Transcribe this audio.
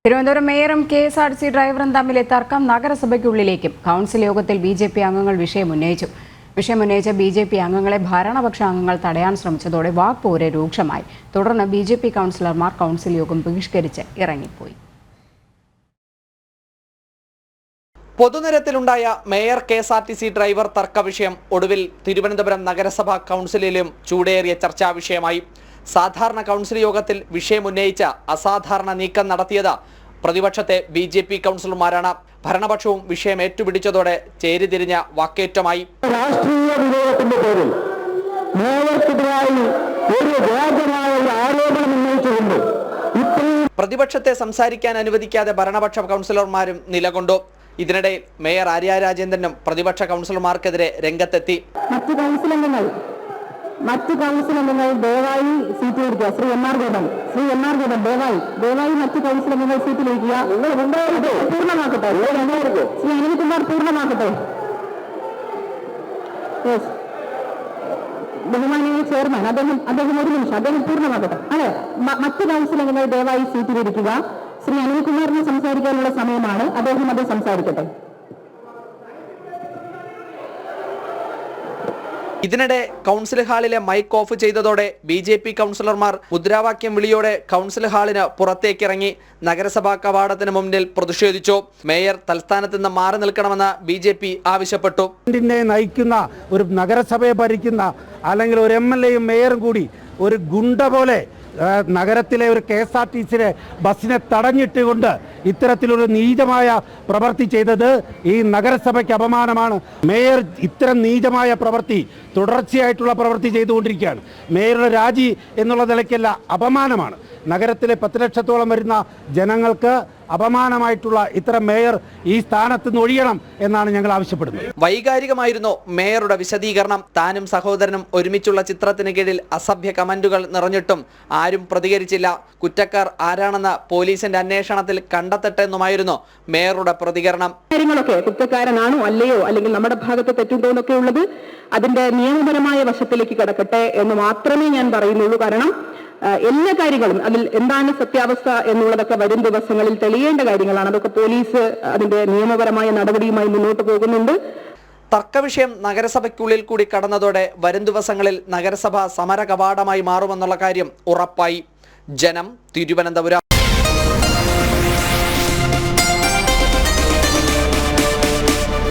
Thiruvananthapuram മേയറും KSRTC ഡ്രൈവറും തമ്മിലെ തർക്കം നഗരസഭയ്ക്കുള്ളിലേക്കും കൗൺസിൽ യോഗത്തിൽ ബിജെപി അംഗങ്ങൾ വിഷയമുന്നയിച്ചു. വിഷയമുന്നയിച്ച ബിജെപി അംഗങ്ങളെ ഭരണപക്ഷ അംഗങ്ങൾ തടയാൻ ശ്രമിച്ചതോടെ വാക്പോര് രൂക്ഷമായി. തുടർന്ന് ബിജെപി കൗൺസിലർമാർ കൗൺസിൽ യോഗം ബഹിഷ്കരിച്ച് ഇറങ്ങിപ്പോയി. പൊതുനിരത്തിലുണ്ടായ മേയർ കെഎസ്ആർടിസി ഡ്രൈവർ തർക്ക വിഷയം ഒടുവിൽ തിരുവനന്തപുരം നഗരസഭാ കൗൺസിലിലും ചൂടേറിയ ചർച്ചാ വിഷയമായി. സാധാരണ കൗൺസിൽ യോഗത്തിൽ വിഷയമുന്നയിച്ച അസാധാരണ നീക്കം നടത്തിയത് പ്രതിപക്ഷത്തെ ബിജെപി കൗൺസിലർമാരാണ്. ഭരണപക്ഷവും വിഷയം ഏറ്റുപിടിച്ചതോടെ ചേരിതിരിഞ്ഞ വാക്കേറ്റമായി. രാഷ്ട്രീയ വിരോധത്തിന്റെ പേരിൽ പ്രതിപക്ഷത്തെ സംസാരിക്കാൻ അനുവദിക്കാതെ ഭരണപക്ഷ കൗൺസിലർമാരും നിലകൊണ്ടു. ഇതിനിടെ മേയർ ആര്യ രാജേന്ദ്രനും പ്രതിപക്ഷ കൗൺസിലർമാർക്കെതിരെ രംഗത്തെത്തി. മറ്റ് കൗൺസിൽ അംഗങ്ങൾ ദയവായി സീറ്റിലിരിക്കുക. ശ്രീ എം ആർ ഗോപൻ ദയവായി മറ്റ് കൗൺസിൽ അംഗങ്ങൾ സീറ്റിലിരിക്കുക. പൂർണ്ണമാക്കട്ടെ. ശ്രീ അനിൽകുമാർ പൂർണ്ണമാക്കട്ടെ. ബഹുമാനീയ ചെയർമാൻ അദ്ദേഹം ഒരു നിമിഷം അദ്ദേഹം പൂർണ്ണമാക്കട്ടെ. അതെ, മറ്റ് കൗൺസിൽ അംഗങ്ങൾ ദയവായി സീറ്റിലിരിക്കുക. ശ്രീ അനിൽകുമാറിന് സംസാരിക്കാനുള്ള സമയമാണ്. അദ്ദേഹം അത് സംസാരിക്കട്ടെ. ഇതിനിടെ കൗൺസിൽ ഹാളിലെ മൈക്ക് ഓഫ് ചെയ്തതോടെ ബിജെപി കൗൺസിലർമാർ മുദ്രാവാക്യം വിളിയോടെ കൗൺസിൽ ഹാളിന് പുറത്തേക്കിറങ്ങി നഗരസഭാ കവാടത്തിന് മുന്നിൽ പ്രതിഷേധിച്ചു. മേയർ തൽസ്ഥാനത്ത് നിന്ന് മാറി നിൽക്കണമെന്ന് ബിജെപി ആവശ്യപ്പെട്ടു. നയിക്കുന്ന ഒരു നഗരസഭയെ ഭരിക്കുന്ന അല്ലെങ്കിൽ ഒരു എംഎൽഎയും മേയറും കൂടി ഒരു ഗുണ്ട പോലെ നഗരത്തിലെ ഒരു കെഎസ്ആർടിസിയുടെ ബസ്സിനെ തടഞ്ഞിട്ടുകൊണ്ട് ഇത്തരത്തിലൊരു നീചമായ പ്രവൃത്തി ചെയ്തത് ഈ നഗരസഭയ്ക്ക് അപമാനമാണ്. മേയർ ഇത്തരം നീചമായ പ്രവൃത്തി തുടർച്ചയായിട്ടുള്ള പ്രവൃത്തി ചെയ്തുകൊണ്ടിരിക്കുകയാണ്. മേയറുടെ രാജി എന്നുള്ള നിലയ്ക്കല്ല, അപമാനമാണ്. നഗരത്തിലെ 10 ലക്ഷത്തോളം വരുന്ന ജനങ്ങൾക്ക് അപമാനമായിട്ടുള്ള ഇത്തരം മേയർ ഈ സ്ഥാനത്ത് നിന്ന് ഒഴിയണം എന്നാണ് ഞങ്ങൾ ആവശ്യപ്പെടുന്നത്. വൈകാരികമായിരുന്നു മേയറുടെ വിശദീകരണം. താനും സഹോദരനും ഒരുമിച്ചുള്ള ചിത്രത്തിന് കീഴിൽ അസഭ്യ കമന്റുകൾ നിറഞ്ഞിട്ടും ആരും പ്രതികരിച്ചില്ല. കുറ്റക്കാർ ആരാണെന്ന് പോലീസിന്റെ അന്വേഷണത്തിൽ കണ്ടെത്തട്ടെ എന്നുമായിരുന്നു മേയറുടെ പ്രതികരണം. കാര്യങ്ങളൊക്കെ കുറ്റക്കാരനാണോ അല്ലയോ, അല്ലെങ്കിൽ നമ്മുടെ ഭാഗത്ത് തെറ്റുണ്ടോ എന്നൊക്കെ ഉള്ളത് അതിന്റെ നിയമപരമായ വശത്തിലേക്ക് കിടക്കട്ടെ എന്ന് മാത്രമേ ഞാൻ പറയുന്നുള്ളൂ. കാരണം എല്ലാ കാര്യങ്ങളും അതിൽ എന്താണ് സത്യാവസ്ഥ എന്നുള്ളതൊക്കെ വരും ദിവസങ്ങളിൽ തെളിയേണ്ട കാര്യങ്ങളാണ്. അതൊക്കെ പോലീസ് അതിന്റെ നിയമപരമായ നടപടിയുമായി മുന്നോട്ട് പോകുന്നുണ്ട്. തർക്കവിഷയം നഗരസഭയ്ക്കുള്ളിൽ കൂടി കടന്നതോടെ വരും ദിവസങ്ങളിൽ നഗരസഭ സമര കവാടമായി മാറുമെന്നുള്ള കാര്യം ഉറപ്പായി. ജനം, തിരുവനന്തപുരം.